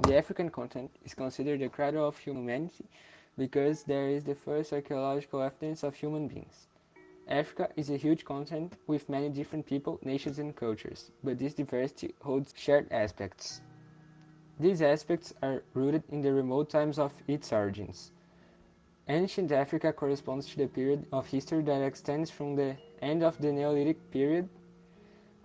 The African continent is considered the cradle of humanity because there is the first archaeological evidence of human beings. Africa is a huge continent with many different people, nations and cultures, but this diversity holds shared aspects. These aspects are rooted in the remote times of its origins. Ancient Africa corresponds to the period of history that extends from the end of the Neolithic period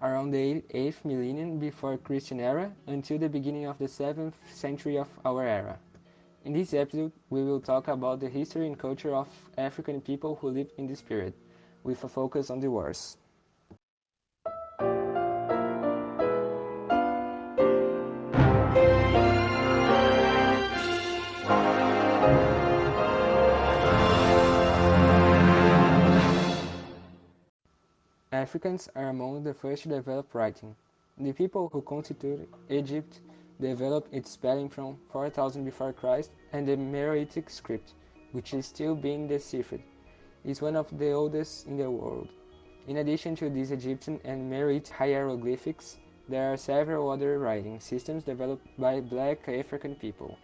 around the 8th millennium before Christian era until the beginning of the 7th century of our era. In this episode, we will talk about the history and culture of African people who lived in this period, with a focus on the wars. Africans are among the first to develop writing. The people who constituted Egypt developed its spelling from 4000 before Christ, and the Meroitic script, which is still being deciphered, is one of the oldest in the world. In addition to these Egyptian and Meroitic hieroglyphics, there are several other writing systems developed by black African people,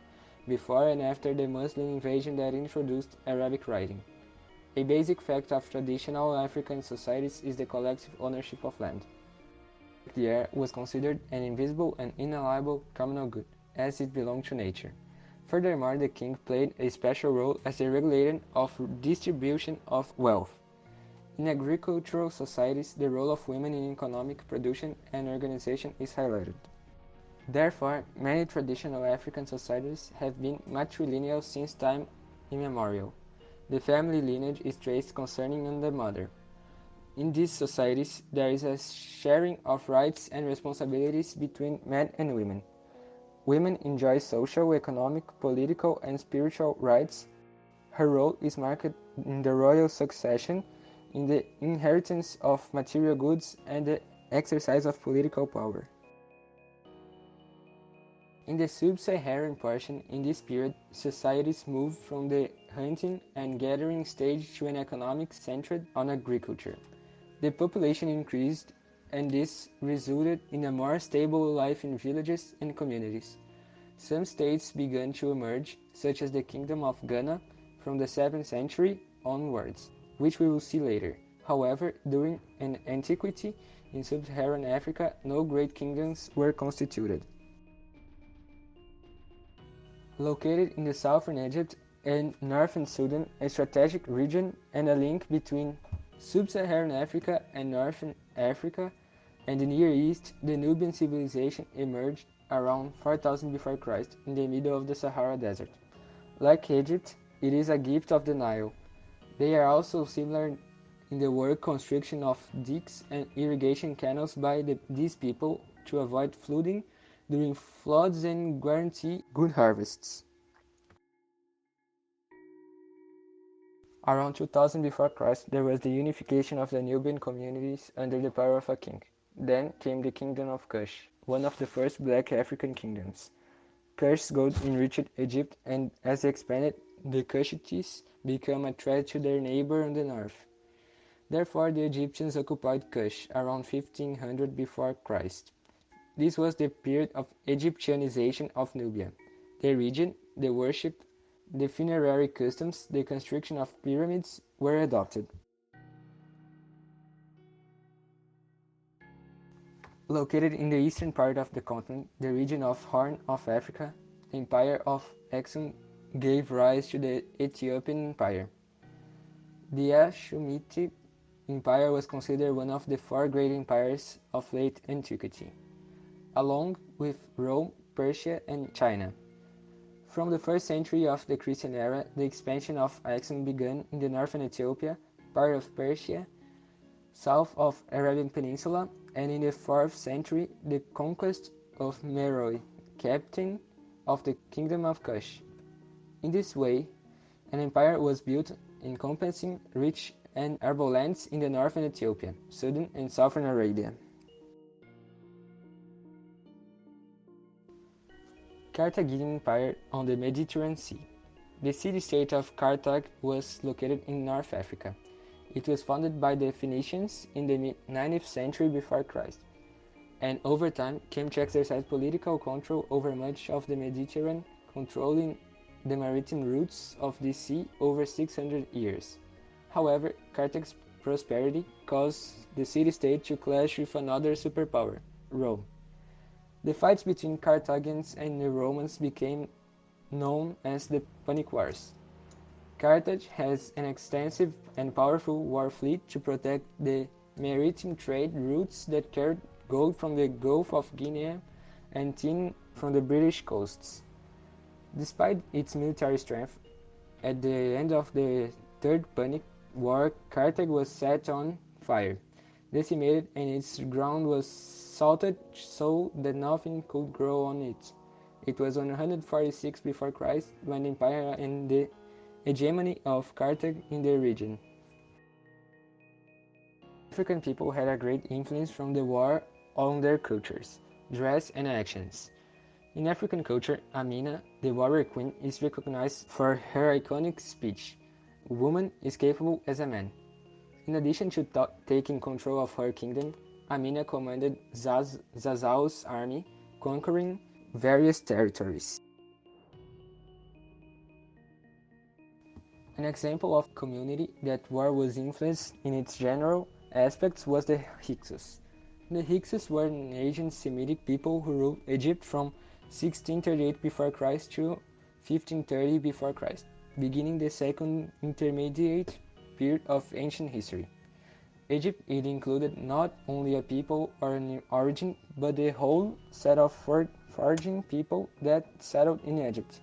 before and after the Muslim invasion that introduced Arabic writing. A basic fact of traditional African societies is the collective ownership of land. The air was considered an invisible and inalienable communal good, as it belonged to nature. Furthermore, the king played a special role as the regulator of distribution of wealth. In agricultural societies, the role of women in economic production and organization is highlighted. Therefore, many traditional African societies have been matrilineal since time immemorial. The family lineage is traced concerning on the mother. In these societies, there is a sharing of rights and responsibilities between men and women. Women enjoy social, economic, political, and spiritual rights. Her role is marked in the royal succession, in the inheritance of material goods, and the exercise of political power. In the sub-Saharan portion, in this period, societies moved from the hunting and gathering stage to an economic centered on agriculture. The population increased, and this resulted in a more stable life in villages and communities. Some states began to emerge, such as the Kingdom of Ghana, from the 7th century onwards, which we will see later. However, during antiquity, in sub-Saharan Africa, no great kingdoms were constituted. Located in the southern Egypt and northern Sudan, a strategic region and a link between sub-Saharan Africa and northern Africa and the Near East, the Nubian civilization emerged around 4000 before Christ in the middle of the Sahara Desert. Like Egypt, it is a gift of the Nile. They are also similar in the work construction of dikes and irrigation canals by these people to avoid flooding during floods and guarantee good harvests. Around 2000 before Christ, there was the unification of the Nubian communities under the power of a king. Then came the Kingdom of Kush, one of the first black African kingdoms. Kush's gold enriched Egypt, and as they expanded, the Kushites became a threat to their neighbor on the north. Therefore, the Egyptians occupied Kush around 1500 before Christ. This was the period of Egyptianization of Nubia. The region, the worship, the funerary customs, the construction of pyramids were adopted. Located in the eastern part of the continent, the region of Horn of Africa, the Empire of Axum gave rise to the Ethiopian Empire. The Ashumite Empire was considered one of the four great empires of late antiquity, along with Rome, Persia, and China. From the 1st century of the Christian era, the expansion of Axum began in the northern Ethiopia, part of Persia, south of Arabian Peninsula, and in the 4th century, the conquest of Meroe, captain of the Kingdom of Kush. In this way, an empire was built encompassing rich and arable lands in the northern Ethiopia, Sudan, and southern Arabia. Carthaginian Empire on the Mediterranean Sea. The city-state of Carthage was located in North Africa. It was founded by the Phoenicians in the 9th century before Christ. and over time came to exercise political control over much of the Mediterranean, controlling the maritime routes of the sea over 600 years. However, Carthage's prosperity caused the city-state to clash with another superpower, Rome. The fights between Carthaginians and the Romans became known as the Punic Wars. Carthage has an extensive and powerful war fleet to protect the maritime trade routes that carried gold from the Gulf of Guinea and tin from the British coasts. Despite its military strength, at the end of the Third Punic War, Carthage was set on fire, decimated, and its ground was salted so that nothing could grow on it. It was 146 before Christ when the empire and the hegemony of Carthage in the region. African people had a great influence from the war on their cultures, dress, and actions. In African culture, Amina, the warrior queen, is recognized for her iconic speech, "Woman is capable as a man." In addition to taking control of her kingdom, Amina commanded Zazzau's army, conquering various territories. An example of a community that war was influenced in its general aspects was the Hyksos. The Hyksos were an ancient Semitic people who ruled Egypt from 1638 before Christ to 1530 before Christ, beginning the second intermediate period of ancient history. Egypt it included not only a people or an origin, but the whole set of foraging people that settled in Egypt,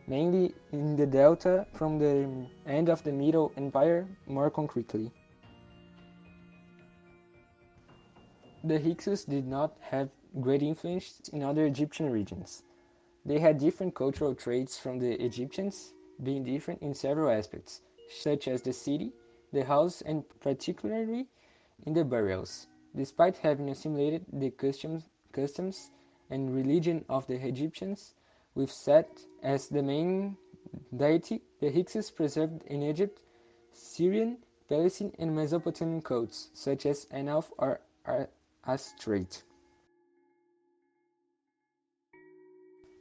mainly in the delta from the end of the Middle Empire more concretely. The Hyksos did not have great influence in other Egyptian regions. They had different cultural traits from the Egyptians, being different in several aspects, such as the city, the house, and particularly in the burials. Despite having assimilated the customs and religion of the Egyptians, with Set as the main deity, the Hyksos preserved in Egypt Syrian, Palestinian, and Mesopotamian cults, such as Anaf or Astarte.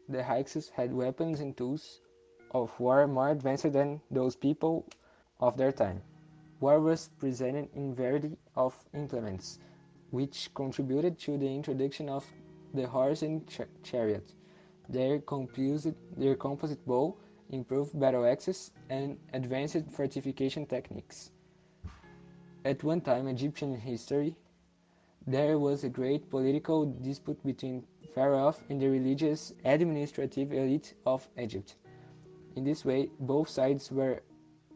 The Hyksos had weapons and tools of war more advanced than those people of their time. War was presented in variety of implements, which contributed to the introduction of the horse and chariot. Their composite bow improved battle axes and advanced fortification techniques. At one time in Egyptian history, there was a great political dispute between Pharaoh and the religious administrative elite of Egypt. In this way, both sides were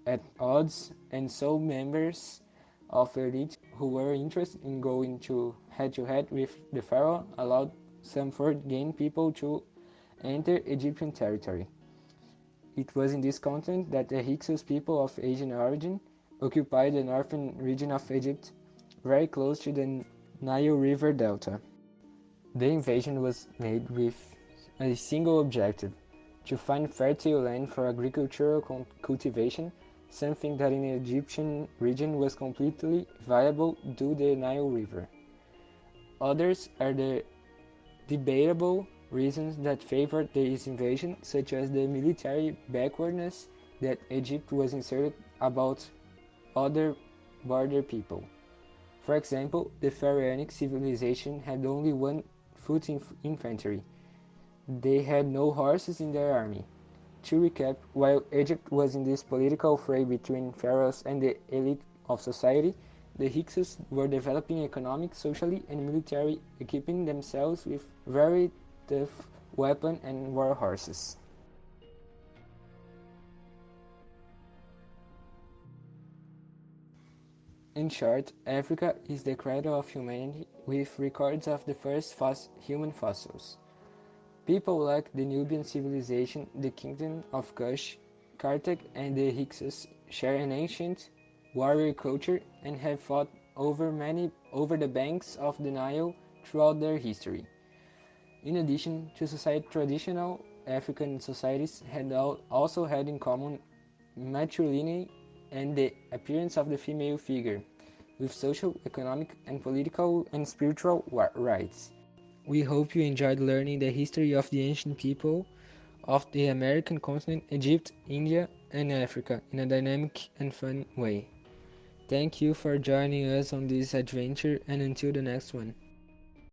at odds, and so members of the elite who were interested in going to head with the pharaoh allowed some foreign people to enter Egyptian territory. It was in this continent that the Hyksos people of Asian origin occupied the northern region of Egypt, very close to the Nile River Delta. The invasion was made with a single objective: to find fertile land for agricultural cultivation, something that in the Egyptian region was completely viable due to the Nile River. Others are the debatable reasons that favored this invasion, such as the military backwardness that Egypt was inserted about other border people. For example, the Pharaonic civilization had only 1 foot infantry. They had no horses in their army. To recap, while Egypt was in this political fray between pharaohs and the elite of society, the Hyksos were developing economic, socially, and military, equipping themselves with very tough weapons and war horses. In short, Africa is the cradle of humanity, with records of the first human fossils. People like the Nubian civilization, the kingdom of Kush, Carthage, and the Hyksos share an ancient warrior culture and have fought over the banks of the Nile throughout their history. In addition to traditional African societies had also had in common matrilineal and the appearance of the female figure, with social, economic, and political and spiritual rights. We hope you enjoyed learning the history of the ancient people of the American continent, Egypt, India, and Africa in a dynamic and fun way. Thank you for joining us on this adventure, and until the next one.